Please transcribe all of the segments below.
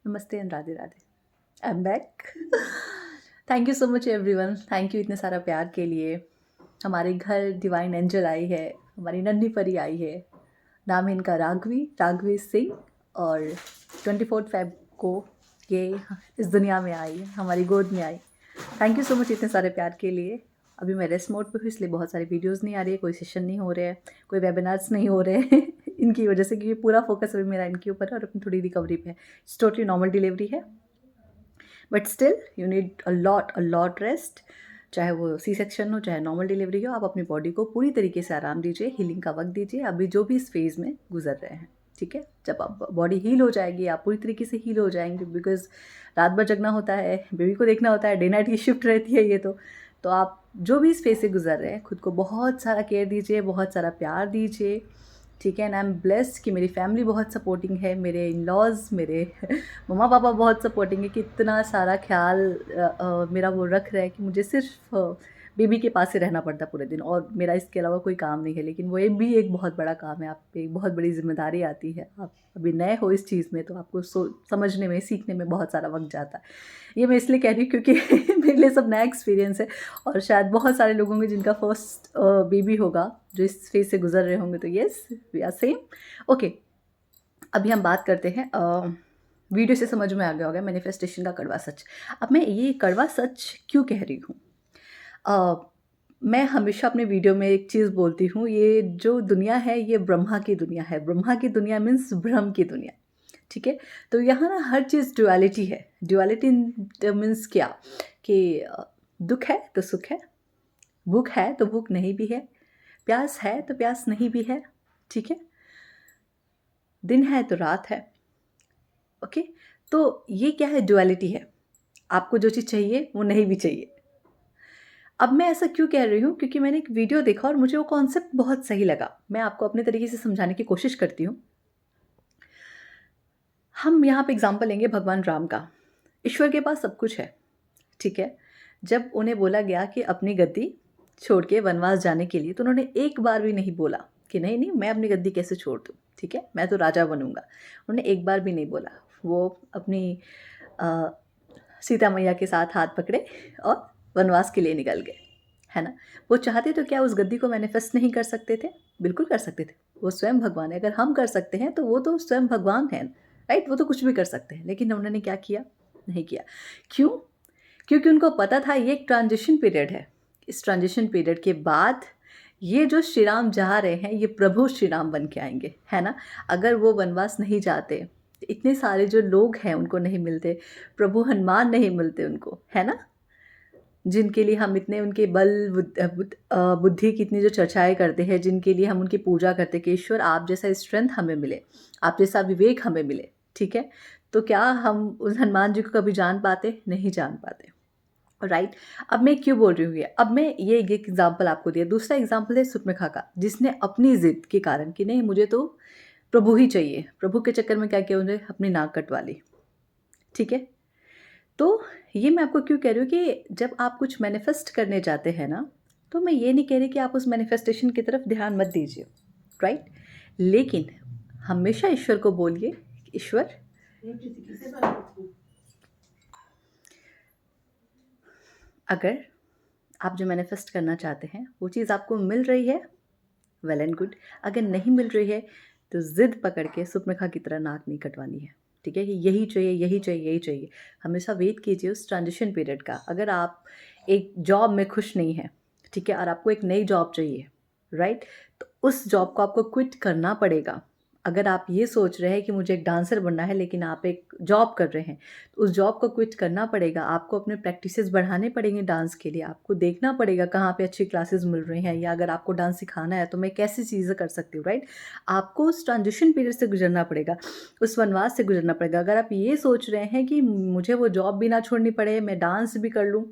नमस्ते and Radhe Radhe. I am back. Thank you so much everyone. Thank you इतने सारा प्यार के लिए। हमारे घर डिवाइन एंजल आई है, हमारी नन्ही परी आई है। नाम है इनका राघवी सिंह। और 24 फेब को ये इस दुनिया में आई, हमारी गोद में आई। थैंक यू सो मच इतने सारे प्यार के लिए। अभी मैं रेस्ट मोड पे हूँ, इसलिए बहुत सारी वीडियोस नहीं आ रही है, कोई सेशन नहीं हो रहे हैं, कोई वेबिनार्स नहीं हो रहे हैं इनकी वजह से, क्योंकि पूरा फोकस अभी मेरा इनके ऊपर है और अपनी थोड़ी रिकवरी पे है। इट्स टोटली नॉर्मल डिलीवरी है, but still you need a lot rest. चाहे वो सी सेक्शन हो, चाहे नॉर्मल डिलीवरी हो, आप अपनी बॉडी को पूरी तरीके से आराम दीजिए, हीलिंग का वक्त दीजिए, अभी जो भी इस फेज़ में गुजर रहे हैं। ठीक है, जब आप बॉडी हील हो जाएगी, आप पूरी तरीके से हील हो जाएंगे, बिकॉज रात भर जगना होता है, बेबी को देखना होता है, डे नाइट की शिफ्ट रहती है ये तो आप जो भी इस फेज से गुजर रहे हैं, खुद को बहुत सारा केयर दीजिए, बहुत सारा प्यार दीजिए। ठीक है, एंड आई एम ब्लेस्ड कि मेरी फैमिली बहुत सपोर्टिंग है, मेरे इन लॉज, मेरे मम्मा पापा बहुत सपोर्टिंग है कि इतना सारा ख्याल मेरा वो रख रहा है कि मुझे सिर्फ बेबी के पास ही रहना पड़ता पूरे दिन, और मेरा इसके अलावा कोई काम नहीं है। लेकिन वो भी एक बहुत बड़ा काम है, आप पे एक बहुत बड़ी जिम्मेदारी आती है। आप अभी नए हो इस चीज़ में, तो आपको समझने में, सीखने में बहुत सारा वक्त जाता है। ये मैं इसलिए कह रही हूँ क्योंकि मेरे लिए सब नया एक्सपीरियंस है, और शायद बहुत सारे लोग होंगे जिनका फर्स्ट बेबी होगा, जो इस फेज से गुजर रहे होंगे। तो yes, we are same. Okay, अभी हम बात करते हैं, वीडियो से समझ में आ गया होगा मैनिफेस्टेशन का कड़वा सच। अब मैं ये कड़वा सच क्यों कह रही हूँ? मैं हमेशा अपने वीडियो में एक चीज़ बोलती हूँ, ये जो दुनिया है ये ब्रह्मा की दुनिया है। ब्रह्मा की दुनिया मीन्स ब्रह्म की दुनिया। ठीक है, तो यहाँ ना हर चीज़ ड्युअलिटी है। ड्युअलिटी मीन्स क्या कि दुख है तो सुख है, भूख है तो भूख नहीं भी है, प्यास है तो प्यास नहीं भी है। ठीक है, दिन है तो रात है। ओके, तो ये क्या है? ड्युअलिटी है। आपको जो चीज़ चाहिए वो नहीं भी चाहिए। अब मैं ऐसा क्यों कह रही हूँ? क्योंकि मैंने एक वीडियो देखा और मुझे वो कॉन्सेप्ट बहुत सही लगा। मैं आपको अपने तरीके से समझाने की कोशिश करती हूँ। हम यहाँ पे एग्जाम्पल लेंगे भगवान राम का। ईश्वर के पास सब कुछ है। ठीक है, जब उन्हें बोला गया कि अपनी गद्दी छोड़ के वनवास जाने के लिए, तो उन्होंने एक बार भी नहीं बोला कि नहीं नहीं, मैं अपनी गद्दी कैसे छोड़ दूँ, ठीक है, मैं तो राजा बनूंगा। उन्होंने एक बार भी नहीं बोला। वो अपनी अ, सीता मैया के साथ हाथ पकड़े और वनवास के लिए निकल गए, है ना। वो चाहते तो क्या उस गद्दी को मैनिफेस्ट नहीं कर सकते थे? बिल्कुल कर सकते थे। वो स्वयं भगवान है। अगर हम कर सकते हैं तो वो तो स्वयं भगवान है, राइट। वो तो कुछ भी कर सकते हैं, लेकिन उन्होंने क्या किया? नहीं किया। क्यों? क्योंकि उनको पता था ये एक ट्रांजिशन पीरियड है। इस ट्रांजिशन पीरियड के बाद ये जो श्री राम जा रहे हैं, ये प्रभु श्री राम बन के आएंगे, है ना। अगर वो वनवास नहीं जाते, इतने सारे जो लोग हैं उनको नहीं मिलते, प्रभु हनुमान नहीं मिलते उनको, है ना, जिनके लिए हम इतने उनके बल बुद्धि की इतनी जो चर्चाएं करते हैं, जिनके लिए हम उनकी पूजा करते हैं कि ईश्वर आप जैसा स्ट्रेंथ हमें मिले, आप जैसा विवेक हमें मिले। ठीक है, तो क्या हम उस हनुमान जी को कभी जान पाते? नहीं जान पाते, राइट। अब मैं क्यों बोल रही हूँ ये? अब मैं ये एक एग्जाम्पल आपको दिया। दूसरा एग्जाम्पल है सुपनेखा का, जिसने अपनी जिद के कारण कि नहीं मुझे तो प्रभु ही चाहिए, प्रभु के चक्कर में क्या किया, उन्हें अपनी नाक कटवा ली। ठीक है, तो ये मैं आपको क्यों कह रही हूँ कि जब आप कुछ मैनिफेस्ट करने जाते हैं ना, तो मैं ये नहीं कह रही कि आप उस मैनिफेस्टेशन की तरफ ध्यान मत दीजिए, राइट। लेकिन हमेशा ईश्वर को बोलिए, ईश्वर अगर आप जो मैनिफेस्ट करना चाहते हैं वो चीज़ आपको मिल रही है, वेल एंड गुड। अगर नहीं मिल रही है तो ज़िद पकड़ के सुपनेखा की तरह नाक नहीं कटवानी है। ठीक है, कि यही चाहिए, यही चाहिए, यही चाहिए। हमेशा वेट कीजिए उस ट्रांजिशन पीरियड का। अगर आप एक जॉब में खुश नहीं हैं, ठीक है, और आपको एक नई जॉब चाहिए, राइट, तो उस जॉब को आपको क्विट करना पड़ेगा। अगर आप ये सोच रहे हैं कि मुझे एक डांसर बनना है, लेकिन आप एक जॉब कर रहे हैं, तो उस जॉब को क्विट करना पड़ेगा। आपको अपने प्रैक्टिसेस बढ़ाने पड़ेंगे डांस के लिए। आपको देखना पड़ेगा कहाँ पे अच्छी क्लासेस मिल रही हैं, या अगर आपको डांस सिखाना है तो मैं कैसी चीज़ें कर सकती हूँ, राइट। आपको उस ट्रांजिशन पीरियड से गुजरना पड़ेगा, उस वनवास से गुजरना पड़ेगा। अगर आप ये सोच रहे हैं कि मुझे वो जॉब भी ना छोड़नी पड़े, मैं डांस भी कर लूँ,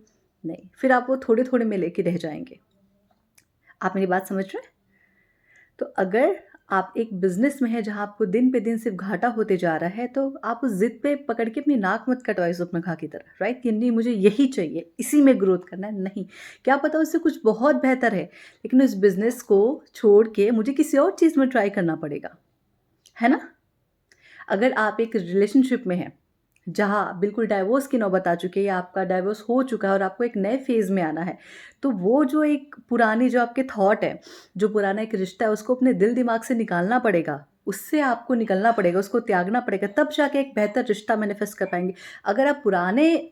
नहीं, फिर आप वो थोड़े थोड़े में लेके रह जाएंगे। आप मेरी बात समझ रहे हैं? तो अगर आप एक बिजनेस में है जहाँ आपको दिन पे दिन सिर्फ घाटा होते जा रहा है, तो आप उस जिद पे पकड़ के अपनी नाक मत कटवाइए सुपनखा की तरह, राइट। कि नहीं मुझे यही चाहिए, इसी में ग्रोथ करना है, नहीं। क्या पता उससे कुछ बहुत बेहतर है, लेकिन उस बिजनेस को छोड़ के मुझे किसी और चीज़ में ट्राई करना पड़ेगा, है ना। अगर आप एक रिलेशनशिप में हैं, जहाँ बिल्कुल डाइवोर्स की नौबत आ चुकी है या आपका डाइवोर्स हो चुका है और आपको एक नए फेज़ में आना है, तो वो जो एक पुरानी जो आपके थॉट है, जो पुराना एक रिश्ता है, उसको अपने दिल दिमाग से निकालना पड़ेगा। उससे आपको निकलना पड़ेगा, उसको त्यागना पड़ेगा, तब जाके एक बेहतर रिश्ता मैनिफेस्ट कर पाएँगे। अगर आप पुराने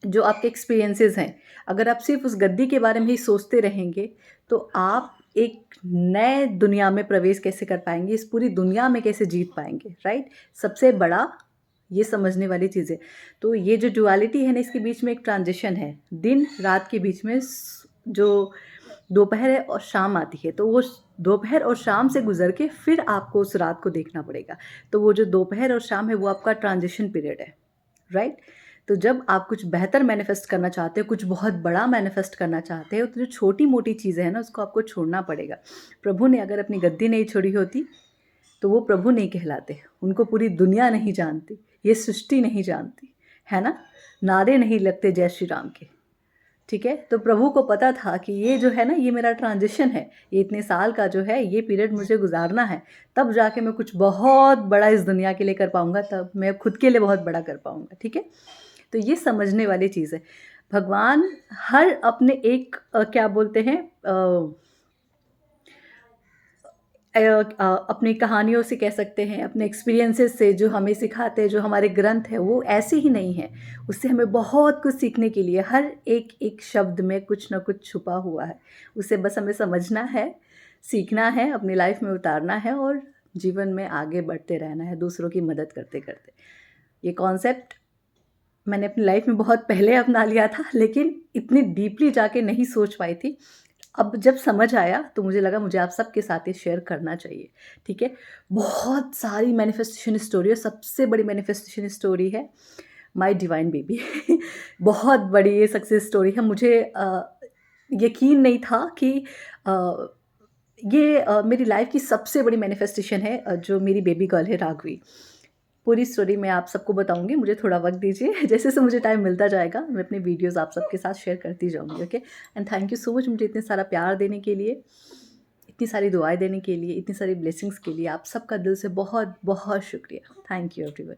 जो आपके एक्सपीरियंसेस हैं, अगर आप सिर्फ़ उस गद्दी के बारे में ही सोचते रहेंगे, तो आप एक नए दुनिया में प्रवेश कैसे कर पाएँगे, इस पूरी दुनिया में कैसे जीत पाएँगे, राइट? सबसे बड़ा ये समझने वाली चीज़ है। तो ये जो डुअलिटी है ना, इसके बीच में एक ट्रांज़िशन है। दिन-रात के बीच में जो दोपहर है और शाम आती है, तो वो दोपहर और शाम से गुज़र के फिर आपको उस रात को देखना पड़ेगा। तो वो जो दोपहर और शाम है, वो आपका ट्रांज़िशन पीरियड है, राइट? तो जब आप कुछ बेहतर मैनिफेस्ट करना चाहते हो, कुछ बहुत बड़ा मैनिफेस्ट करना चाहते हो, तो जो छोटी-मोटी चीज़ें हैं ना, उसको आपको छोड़ना पड़ेगा। प्रभु ने अगर अपनी गद्दी नहीं छोड़ी होती, तो वो प्रभु नहीं कहलाते। उनको पूरी दुनिया नहीं जानती, ये सृष्टि नहीं जानती, है ना? नारे नहीं लगते जय श्री राम के, ठीक है? तो प्रभु को पता था कि ये जो है ना, ये मेरा ट्रांज़िशन है, ये इतने साल का जो है, ये पीरियड मुझे गुज़ारना है, तब जाके मैं कुछ बहुत बड़ा इस दुनिया के लिए कर पाऊँगा, तब मैं खुद के लिए बहुत बड़ा कर पाऊँगा, ठीक है? तो ये समझने वाली चीज़ है। भगवान हर अपने एक क्या बोलते हैं अपनी कहानियों से कह सकते हैं, अपने एक्सपीरियंसेस से जो हमें सिखाते हैं, जो हमारे ग्रंथ हैं, वो ऐसे ही नहीं हैं। उससे हमें बहुत कुछ सीखने के लिए हर एक शब्द में कुछ न कुछ छुपा हुआ है। उसे बस हमें समझना है, सीखना है, अपनी लाइफ में उतारना है और जीवन में आगे बढ़ते रहना है, दूसरों की मदद करते-करते। ये कॉन्सेप्ट मैंने अपनी लाइफ में बहुत पहले अपना लिया था, लेकिन इतनी डीपली जाके नहीं सोच पाई थी। अब जब समझ आया तो मुझे लगा मुझे आप सबके साथ ये शेयर करना चाहिए, ठीक है? बहुत सारी मैनिफेस्टेशन स्टोरी है, सबसे बड़ी मैनिफेस्टेशन स्टोरी है माय डिवाइन बेबी। बहुत बड़ी ये सक्सेस स्टोरी है। मुझे यकीन नहीं था कि अ, ये मेरी लाइफ की सबसे बड़ी मैनिफेस्टेशन है, जो मेरी बेबी गर्ल है राघवी। पूरी स्टोरी मैं आप सबको बताऊँगी, मुझे थोड़ा वक़्त दीजिए। जैसे-जैसे मुझे टाइम मिलता जाएगा, मैं अपने वीडियोज़ आप सबके साथ शेयर करती जाऊँगी, okay? And thank you so much मुझे इतना सारा प्यार देने के लिए, इतनी सारी दुआएँ देने के लिए, इतनी सारी ब्लेसिंग्स के लिए। आप सबका दिल से बहुत-बहुत शुक्रिया। Thank you everyone.